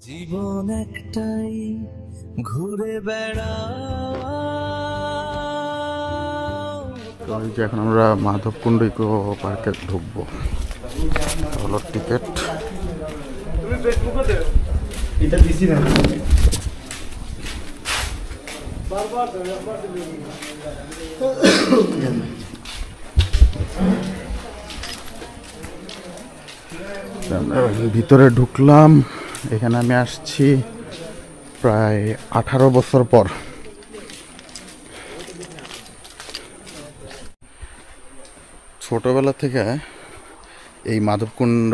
জীবন একটাই ঘুরে বেড়াও। তো এই যে এখন আমরা মাধবকুণ্ড ইকো পার্কে ঢুকবো, হলো টিকিট। ভিতরে ঢুকলাম। এখানে আমি আসছি প্রায় 18 বছর পর। ছোটবেলা থেকে এই মাধবকুণ্ড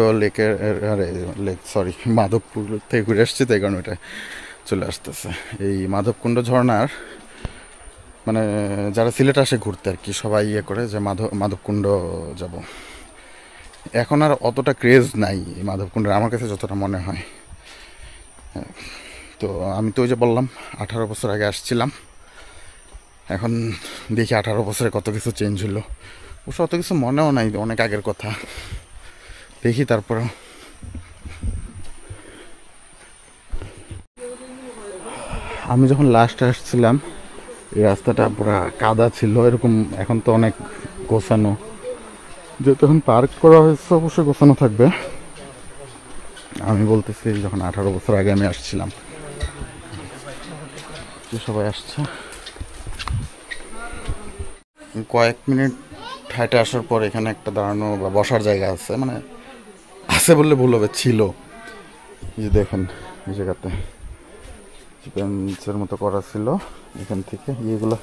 মাধবপুর থেকে ঘুরে আসছি, তাই কারণ এটা চলে আসতেছে। এই মাধবকুণ্ড ঝর্ণার মানে যারা সিলেট আসে ঘুরতে আর কি, সবাই ইয়ে করে যে মাধবকুণ্ড যাব। এখন আর অতটা ক্রেজ নাই এই মাধবকুণ্ডের, আমার কাছে যতটা মনে হয়। তো আমি তো ওই যে বললাম 18 বছর আগে আসছিলাম, এখন দেখি 18 বছরে কত কিছু চেঞ্জ হলো। অবশ্য অত কিছু মনেও নাই, অনেক আগের কথা। দেখি তারপরে আমি যখন লাস্ট আসছিলাম এই রাস্তাটা পুরো কাদা ছিল এরকম, এখন তো অনেক গোছানো। যেহেতু এখন পার্ক করা হয়েছে অবশ্যই গোছানো থাকবে। আমি বলতেছি যখন 18 বছর আগে আমি আসছিলাম। সবাই আসছে, কয়েক মিনিট হাঁটে আসার পর এখানে একটা দাঁড়ানো বা বসার জায়গা আছে, মানে আছে বললে ভুল হবে, ছিল। এই যে দেখেন এই জায়গাতে বেঞ্চের মতো করা ছিল, এখান থেকে ইয়েগুলো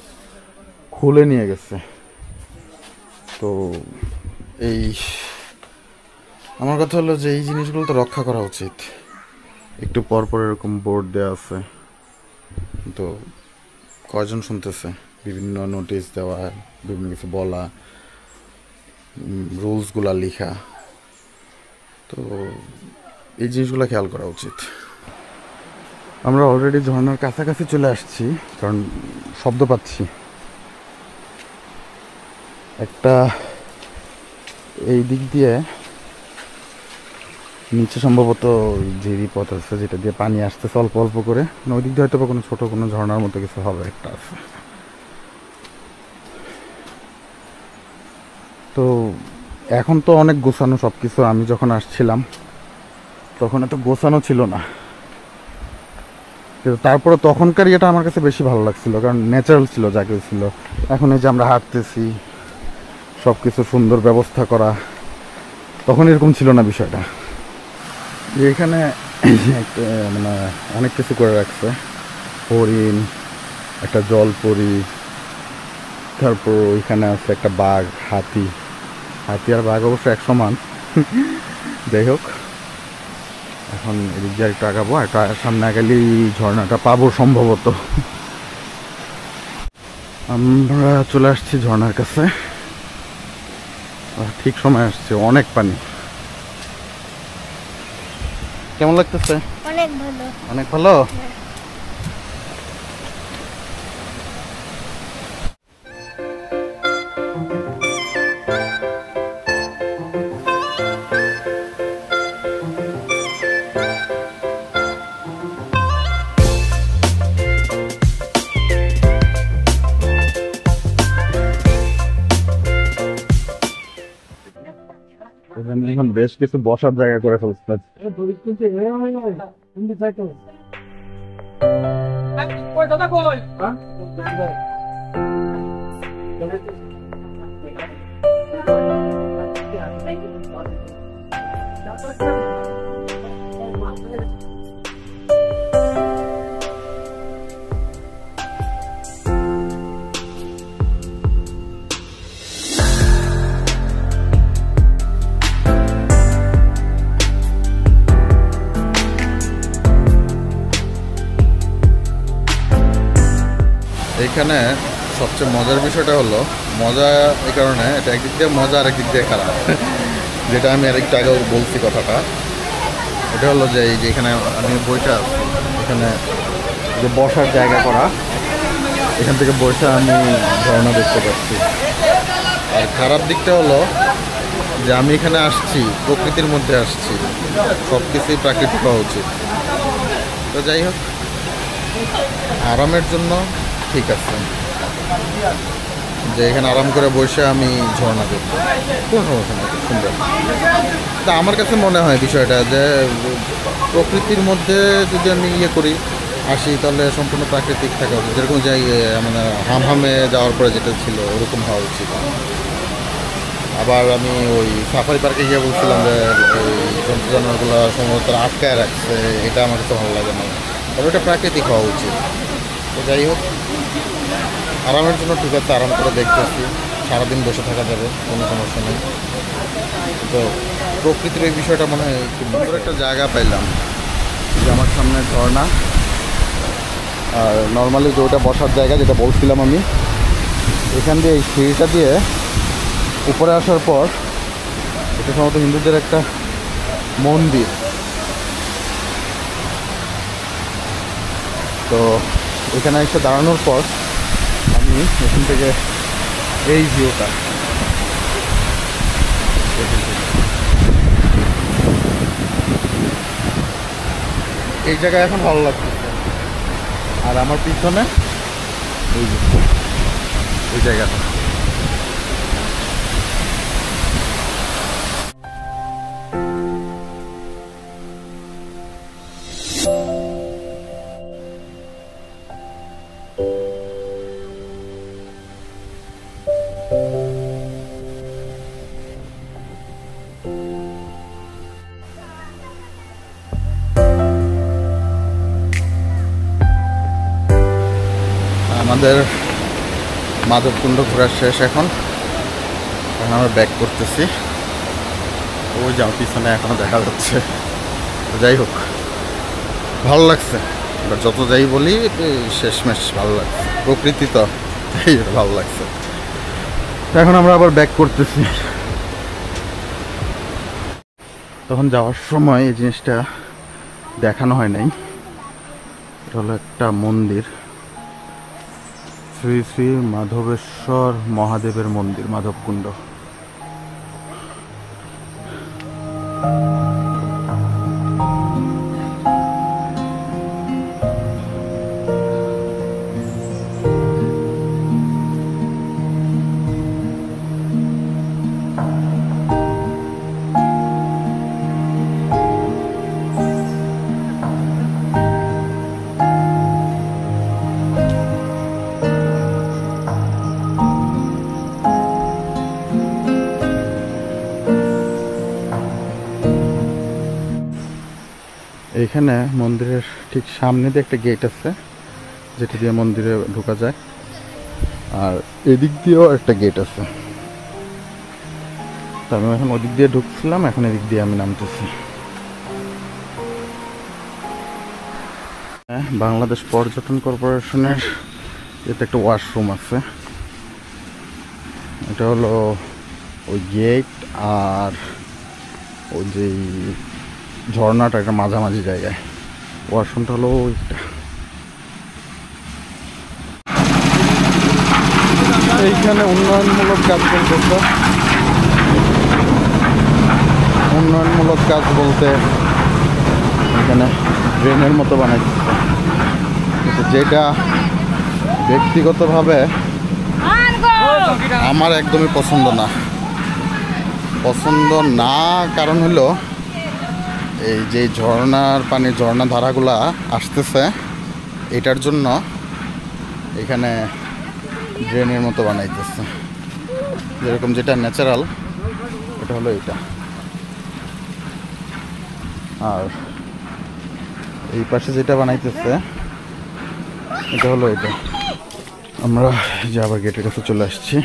খুলে নিয়ে গেছে। তো এই আমার কথা হলো যে এই জিনিসগুলো তো রক্ষা করা উচিত। একটু পর পর এরকম বোর্ড দেওয়া আছে, তো কয়জন শুনতেছে? বিভিন্ন নোটিশ দেওয়া, বিভিন্ন কিছু বলা, রুলসগুলা লেখা। তো এই জিনিসগুলো খেয়াল করা উচিত। আমরা অলরেডি ঝর্ণার কাছাকাছি চলে আসছি, কারণ শব্দ পাচ্ছি একটা। এই দিক দিয়ে নিচে সম্ভবত ঝিরি পথ আছে, যেটা দিয়ে পানি আসতেছে অল্প অল্প করে। ওই দিক দিয়ে হয়তো বা কোনো ছোট কোনো ঝর্ণার মতো কিছু হবে, একটা আছে। তো এখন তো অনেক গোছানো সব কিছু। আমি যখন আসছিলাম তখন এত গোছানো ছিল না, কিন্তু তারপরে তখনকার ইয়েটা আমার কাছে বেশি ভালো লাগছিল, কারণ ন্যাচারাল ছিল যা কিছু ছিল। এখন এই যে আমরা হাঁটতেছি, সব কিছু সুন্দর ব্যবস্থা করা, তখন এরকম ছিল না বিষয়টা। এখানে মানে অনেক কিছু করে রাখছে, হরিণ, একটা জলপরি, তারপর ওইখানে আছে একটা বাঘ, হাতি আর বাঘ অবশ্য এক সমান। যাই হোক, এখন এদিক দিয়ে একটু আগাবো, একটা সামনে আগালেই ঝর্ণাটা পাবো সম্ভবত। আমরা চলে আসছি ঝর্ণার কাছে, ঠিক সময় আসছে। অনেক পানি। কেমন লাগতেছে? অনেক ভালো। অনেক ভালো। এখন বেশ কিছু বসার জায়গা করে ফেলছে। এখানে সবচেয়ে মজার বিষয়টা হলো, মজা এই কারণে, এটা একদিক দিয়ে মজা আর একদিক দিয়ে খারাপ। যেটা আমি আরেকটু আগেও বলছি কথাটা, এটা হলো যে এই যে এখানে আমি বইটা, এখানে যে বসার জায়গা করা, এখান থেকে বসে আমি ঝর্ণা দেখতে পাচ্ছি। আর খারাপ দিকটা হলো যে আমি এখানে আসছি, প্রকৃতির মধ্যে আসছি, সব কিছুই প্রাকৃতিক হওয়া উচিত। তো যাই হোক, আরামের জন্য ঠিক আছে যে এখানে আরাম করে বসে আমি ঝর্ণা দেখবো, কোনো সমস্যা নেই, খুব সুন্দর। তা আমার কাছে মনে হয় বিষয়টা যে প্রকৃতির মধ্যে যদি আমি করি আসি, তাহলে সম্পূর্ণ প্রাকৃতিক থাকা উচিত। যেরকম যাই মানে হামহামে যাওয়ার পরে যেটা ছিল ওরকম হওয়া উচিত। আবার আমি ওই সাফারি পার্কে গিয়ে বলছিলাম যে ওই জন্তু জানোয়ারগুলো সম্ভবত আটকায় রাখছে, এটা আমার কাছে ভালো লাগে না। তবে এটা প্রাকৃতিক হওয়া উচিত। তো যাই হোক, আরামের জন্য ঠিক আছে, আরাম করে দেখতেছি, সারাদিন বসে থাকা যাবে, কোনো সমস্যা নেই। তো প্রকৃতির এই বিষয়টা মনে হয় খুব সুন্দর একটা জায়গা পাইলাম, যে আমার সামনে ঝর্ণা, আর নর্মালি যে ওটা বসার জায়গা যেটা বলছিলাম আমি, এখান দিয়ে এই সিঁড়িটা দিয়ে উপরে আসার পর এটা সম্ভবত হিন্দুদের একটা মন্দির। তো এখানে এসে দাঁড়ানোর পর আমি এখান থেকে এই ভিউটা, এই জায়গায় এখন ভালো লাগছে। আর আমার পিছনে এই জায়গাটা, আমাদের মাধবকুণ্ড ঘোরা শেষ। এখন আমরা ব্যাক করতেছি। ওই যাও পিছনে এখনো দেখা যাচ্ছে। যাই হোক, ভালো লাগছে। এবার যত যাই বলি শেষমেশ ভালো লাগছে, প্রকৃতি তো তাই ভালো লাগছে। এখন আমরা আবার ব্যাক করতেছি। তখন যাওয়ার সময় এই জিনিসটা দেখানো হয় নাই, এটা হলো একটা মন্দির, শ্রী শ্রী মাধবেশ্বর মহাদেবের মন্দির, মাধবকুণ্ড। এখানে মন্দিরের ঠিক সামনে দিয়ে একটা গেট আছে, যেটা দিয়ে মন্দিরে ঢোকা যায়, আর এদিক দিয়েও একটা গেট আছে। তো আমি এখন ওদিক দিয়ে ঢুকছিলাম, এখন এদিক দিয়ে আমি নামতেছি। বাংলাদেশ পর্যটন কর্পোরেশনের এতে একটা ওয়াশরুম আছে, এটা হলো ওই গেট আর ওই যে ঝর্ণাটা একটা মাঝামাঝি জায়গায়। ওয়াশরুমটা হলো ওইটা। এইখানে উন্নয়নমূলক কাজ চলতেছে। উন্নয়নমূলক কাজ বলতে এখানে ড্রেনের মতো বানাইছে, কিন্তু যেটা ব্যক্তিগতভাবে আমার একদমই পছন্দ না। পছন্দ না কারণ হলো এই যে ঝর্ণার পানি, ঝর্ণা ধারাগুলা আসতেছে, এটার জন্য এখানে ড্রেনের মতো বানাইতেছে। যেরকম যেটা ন্যাচারাল এটা হলো এটা, আর এই পাশে যেটা বানাইতেছে এটা হলো এটা। আমরা যে আবার গেটের কাছে চলে আসছি।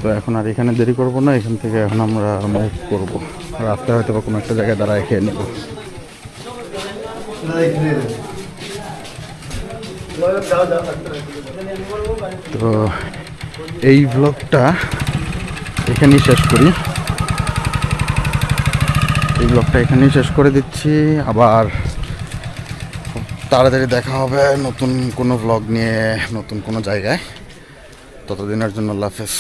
তো এখন আর এখানে দেরি করব না, এখান থেকে এখন আমরা মুভ করবো। রাস্তায় হয়তো বা কোনো একটা জায়গায় দাঁড়ায় খেয়ে নেব। তো এই ব্লগটা এখানেই শেষ করি। এই ব্লগটা এখানেই শেষ করে দিচ্ছি। আবার তাড়াতাড়ি দেখা হবে নতুন কোনো ব্লগ নিয়ে, নতুন কোনো জায়গায়। ততদিনের জন্য আল্লাহ হাফেজ।